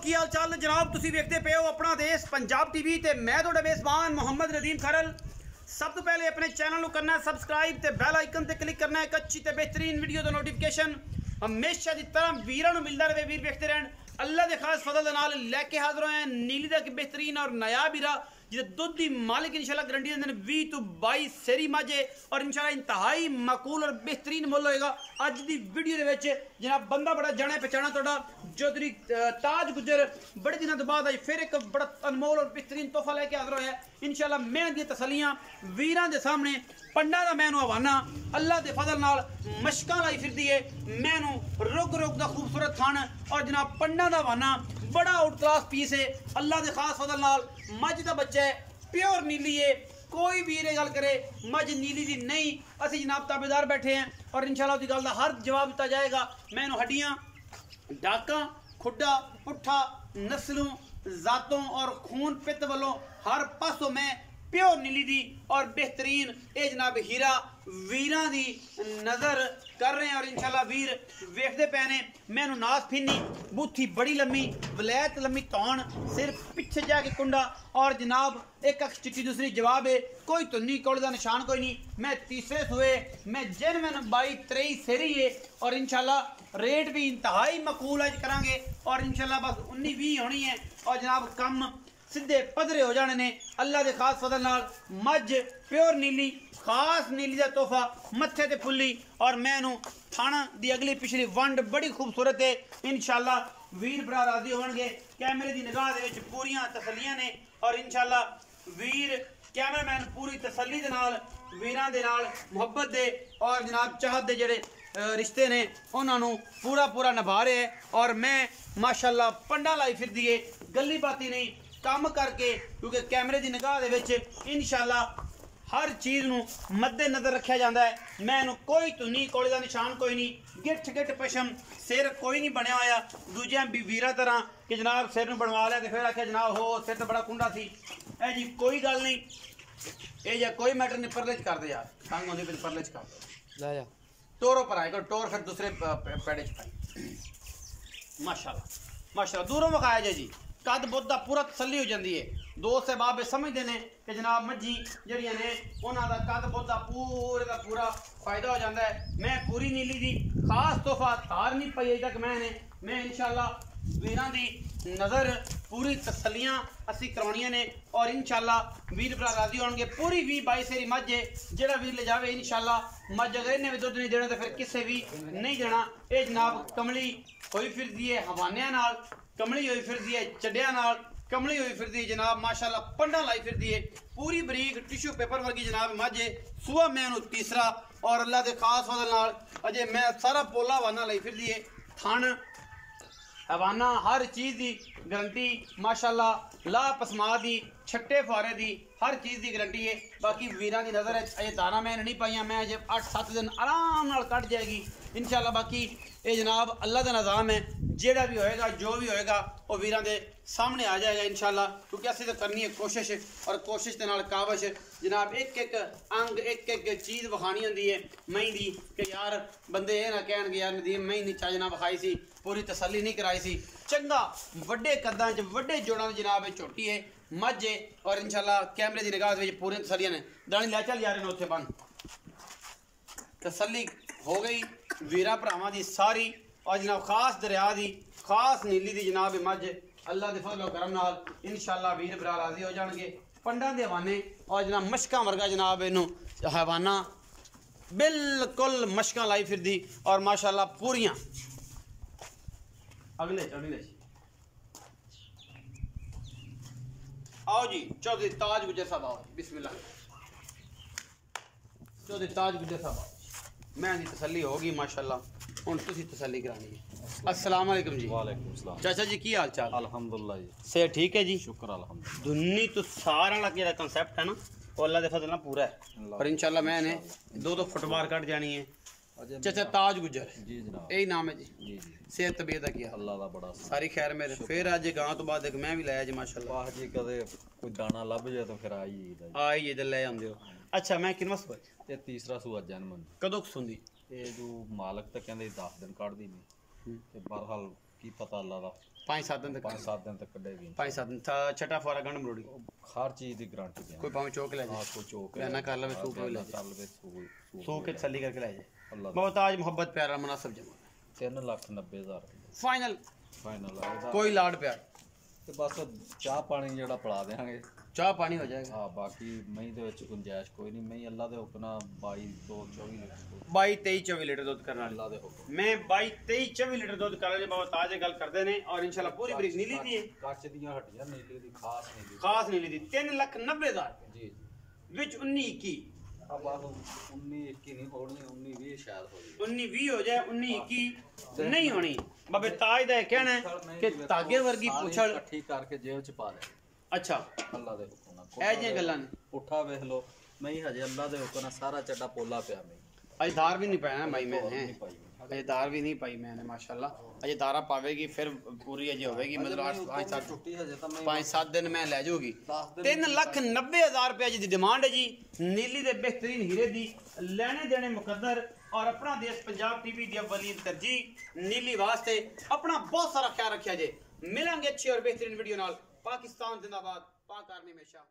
की हाल चाल जनाब तुसी वेखते पे हो अपना देश पंजाब टीवी ते मैं तुहाडा मेज़बान मोहम्मद नदीम खरल। सब तो पहले अपने चैनल को करना है सबसक्राइब ते बेल आइकन ते क्लिक करना है एक अच्छी ते बेहतरीन वीडियो दा नोटिफिकेशन हमेशा की तरह वीरां नूं मिलदा रहे। वीर वेखते रहन अल्लाह के खास फजल दे नाल लैके हाजिर होए हैं नीली दा बेहतरीन और नायाब हीरा जिसे दुध की मालिक इंशाल्लाह गारंटी देंदे 20 तो 22 सेरी मज है और इंशाल्लाह इंतहाई माकूल और बेहतरीन मुल होएगा। अज की वीडियो दे विच जनाब बंदा बड़ा जाने पहचाना तुहाडा चौधरी ताज गुजर बड़े दिनों के बाद अज फिर एक बड़ा अनमोल और बेहतरीन तोहफा लैके हाजिर होया इंशाल्लाह। मेहनत दी तसलियां वीरां दे सामने पंडा दा मैनू हवाना अल्लाह के फजल नाल मशकां लाई फिरदी है मैनू रुग रुग दा खूबसूरत थान और जनाब पंडा दा हवाना बड़ा आउट क्लास पीस है अल्लाह के खास फजल नाल। मझ का बच्चा है प्योर नीली है कोई भी ये गल करे मझ नीली दी नहीं असी जनाब ताबेदार बैठे हैं और इंशाल्लाह उस गल का हर जवाब दिता जाएगा। मैनू हड्डियां डाका खुड्डा पुट्ठा नस्लों जातों और खून पित्त वालों हर पासों में प्योर नीली दी और बेहतरीन ये जनाब हीरा वीरां दी नज़र कर रहे हैं और इंशाल्लाह वीर वेखते पे ने। मैनू नास फिनी बूथी बड़ी लम्मी वलैत लम्मी तौन सिर्फ पिछे जाके कुंडा और जनाब एक अक्ष चिट्टी दूसरी जवाब है कोई तुन्नी कोल का निशान कोई नहीं। मैं तीसरे सुए मैं जेनवन 22-23 सेरी है और इंशाल्लाह रेट भी इंतहाई मकूल अज करांगे और इंशाल्लाह बस 19-20 होनी है और जनाब कम सीधे पधरे हो जाने ने अल्लाह के खास फजल नाल। मझ प्योर नीली खास नीली का तोहफा मत्थे ते फुल्ली और मैनू थाना दी अगली पिछली वंड बड़ी खूबसूरत है इंशाल्लाह। वीर भरा राजी होणगे कैमरे की निगाह दे विच पूरियां तसलियां ने और इंशाल्लाह वीर कैमरामैन पूरी तसली दे नाल वीरां दे नाल मुहब्बत दे और जनाब चाहत दे जेड़े रिश्ते ने उन्होंने पूरा पूरा निभा रहे हैं और मैं माशाल्लाह पंडा लाई फिर दिए गली बाती नहीं काम करके क्योंकि कैमरे की निगाह दे विच इंशाल्लाह हर चीज़ नूं मद्देनज़र रखा जाता है। मैं कोई तुनी कोले का निशान कोई नहीं गिठ गिठ पशम सिर कोई नहीं बनया होया दूजिया वीरा तरह कि जनाब सिर नूं बनवा लिया तो फिर आख्या जनाब हो सिर तो बड़ा कुंडा सी ए जी कोई गल नहीं ये जा कोई मैटर नहीं परले कर दे यार तंग होंदी फिर परले कर दे टोरो पर आएगा टोर फिर दूसरे पैड़े च पाई माशाल्लाह माशाल्लाह दूरों विखाया जाए जी कद बुद्ध का पूरा तसली हो जाती है। दोस्त से बाबे समझते हैं कि जनाब मझी जड़ियाँ ने उन्होंने कद बुद्ध का पूरे का पूरा फायदा हो जाता है। मैं पूरी नीली दी खास तोहफा तार नहीं पाई अजे तक मैं इंशाल्लाह वीरां दी नज़र पूरी तसलियां असी करवानियां ने और इंशाल्लाह वीर भरा राजी होंगे। पूरी 20-22 सेरी मझ है जेड़ा वीर ले जावे इंशाल्लाह मझ अगर इन्हें भी दुध नहीं देना तो फिर किसे भी नहीं देना। ये जनाब कमली होई फिरदी है हवानिया नाल कमली होई फिरदी है चड्डिया नाल कमली होई फिरदी है जनाब माशाल्लाह पंडा लाई फिरदी है पूरी बरीक टिश्यू पेपर वर्गी जनाब मझ है सुबह मैं तीसरा और अल्लाह के खास फजल नाल अजे मैं सारा पोला हवाना लाई फिरदी है थन हवाना हर चीज़ की गारंटी माशाल्लाह ला पसमा दी छट्टे फारे दी हर चीज़ की गारंटी है। बाकी वीरां की नज़र अजे दाना मैंने नहीं पाइया मैं अजे 8-7 दिन आराम नाल कट जाएगी इंशाल्लाह। बाकी ये जनाब अल्लाह का निज़ाम है जेड़ा भी होएगा जो भी होएगा वो वीरां दे सामने आ जाएगा इंशाल्लाह क्योंकि असीं तो करनी है कोशिश और कोशिश के नाल कावश जनाब एक एक अंग एक एक चीज़ विखानी होंदी है मई दी कि यार बंदे ये ना कहणगे यार नदीम मई नहीं चज ना विखाई सी पूरी तसली नहीं कराई सी चंगा वड्डे कद्दां च वड्डे जोड़ां जनाब झोटी है मझ है और इंशाल्लाह कैमरे की निगाह में पूरी तसलियां ने दानी लै चल यार उत्थे बन तसली हो गई वीरा भरावां दी सारी और जनाब खास दरिया की खास नीली की जनाब मझ अल्लाह के फजल करम नाल इंशाल्लाह वीर भरा राजी हो जाएंगे पंडा के हवाने और जनाब मशकां वर्गा जनाब इनू हवाना बिल्कुल मशकां लाई फिरदी और माशाल्लाह पूरियां अगले अगले आओ जी चौधरी ताज गुजर साहब आओ बिस्मिल्लाह चौधरी ताज गुजर साहब आओ मैं तसली होगी माशाल्लाह हुण तुसीं तसली करानी है। अस्सलाम वालेकुम जी। वालेकुम सलाम चाचा जी की हाल चाल अल्हम्दुलिल्लाह जी सेहत ठीक है जी शुक्र अल्हम्दुलिल्लाह दुन्नी तो सारा ला जेड़ा कांसेप्ट है ना वो अल्लाह दे फजल नाल पूरा है और इंशाल्लाह मैंने 2-2 फुटबार कट जानी है। चाचा ताज गुजर जी जनाब यही नाम है जी जी जी सेहत तबीयत का क्या अल्लाह दा बड़ा सारी खैर मेरे फिर आज गांव तो बाद एक मैं भी लाया जी माशाल्लाह वाह जी कदे कोई दाना लभ जाए तो फिर आई आई ये ले आंदे हो। अच्छा मैं किनवा सुआ ये तीसरा सूआ जन्म कदों सुंदी ये जो मालक तो कहंदे 10 दिन कढ़दी नहीं ते बहरहाल की पता अल्लाह दा 5-7 दिन तक 5-7 दिन तक कड़े भी 5-7 दिन छठा फुआरा गंढ मरोड़ी हर चीज की गारंटी दें कोई पावे चौक ले जाए कोई चौक बयाना कर लवे सूप ले जाए कर लवे सूप सो के तसल्ली करके ले जाए अल्लाह मोहताज मोहब्बत प्यारा मुनासिब जमा 3,90,000 फाइनल फाइनल आएगा कोई लाड प्यार ਤੇ ਬਸ ਚਾਹ ਪਾਣੀ ਜਿਹੜਾ ਪਿਲਾ ਦੇਾਂਗੇ ਚਾਹ ਪਾਣੀ ਹੋ ਜਾਏਗਾ ਹਾਂ ਬਾਕੀ ਮਹੀਂ ਦੇ ਵਿੱਚ ਗੁੰਜਾਇਸ਼ ਕੋਈ ਨਹੀਂ ਮਹੀਂ ਅੱਲਾ ਦੇ ਹੁਕਮ ਨਾਲ 22-24 ਲੀਟਰ 22-23-24 ਲੀਟਰ ਦੁੱਧ ਕਰਨ ਵਾਲੀ ਅੱਲਾ ਦੇ ਹੁਕਮ ਮੈਂ 22-23-24 ਲੀਟਰ ਦੁੱਧ ਕਰਨ ਵਾਲੇ ਬਾਬਾ ਤਾਜ ਗੱਲ ਕਰਦੇ ਨੇ ਔਰ ਇਨਸ਼ਾਅੱਲਾ ਪੂਰੀ ਬਰੀਕ ਨੀਲੀ ਦੀ ਹੈ ਕੱਚ ਦੀਆਂ ਹੱਡੀਆਂ ਨੀਲੀ ਦੀ ਖਾਸ ਨੀਲੀ ਦੀ 3,90,000 ਜੀ ਵਿੱਚ 19-21 ਆ ਬਾਸ 19-21 ਨਹੀਂ ਹੋਣੀ 19-20 ਸ਼ਾਇਦ ਹੋ ਜੀ 19-20 ਹੋ ਜਾਏ 19-21 ਨਹੀਂ ਹੋਣੀ ਬਾਬੇ ਤਾਜ ਦਾ ਇਹ ਕਹਿਣਾ ਹੈ ਕਿ ਤਾਗੇ ਵਰਗੀ ਪੁੱਛਲ ਇਕੱਠੀ ਕਰਕੇ ਜੇਬ ਚ ਪਾ ਦੇ ਅੱਛਾ ਅੱਲਾ ਦੇ ਹੁਕਮ ਨਾਲ ਇਹ ਜਿਹੀਆਂ ਗੱਲਾਂ ਨੇ ਪੁੱਠਾ ਵੇਖ ਲੋ ਮਹੀਂ ਹਜੇ ਅੱਲਾ ਦੇ ਹੁਕਮ ਨਾਲ ਸਾਰਾ ਚੱਡਾ ਪੋਲਾ ਪਿਆ ਮਹੀਂ ਅਜੇ ਧਾਰ ਵੀ ਨਹੀਂ ਪਾਇਆ ਭਾਈ ਮੈਂ ਨਹੀਂ ਪਾਈ ਅਜੇ ਧਾਰ ਵੀ ਨਹੀਂ ਪਾਈ ਮੈंने माशाल्लाह अजय धारा पावेगी फिर पूरी अजय होगी मतलब 8-5 ਛੁੱਟੀ ਹਜੇ ਤਾਂ ਮੈਂ 5-7 दिन मैं ले जाऊगी 10 3,90,000 रुपए जी डिमांड है जी नीली दे बेहतरीन हीरे दी लेने देने मुकद्दर और अपना देश पंजाब टीवी दी अव्वलीन तरजीह नीली वास्ते अपना बहुत सारा ख्याल रखिया जे मिलेंगे अच्छी और बेहतरीन वीडियो नाल पाकिस्तान जिंदाबाद पाक आर्मी हमेशा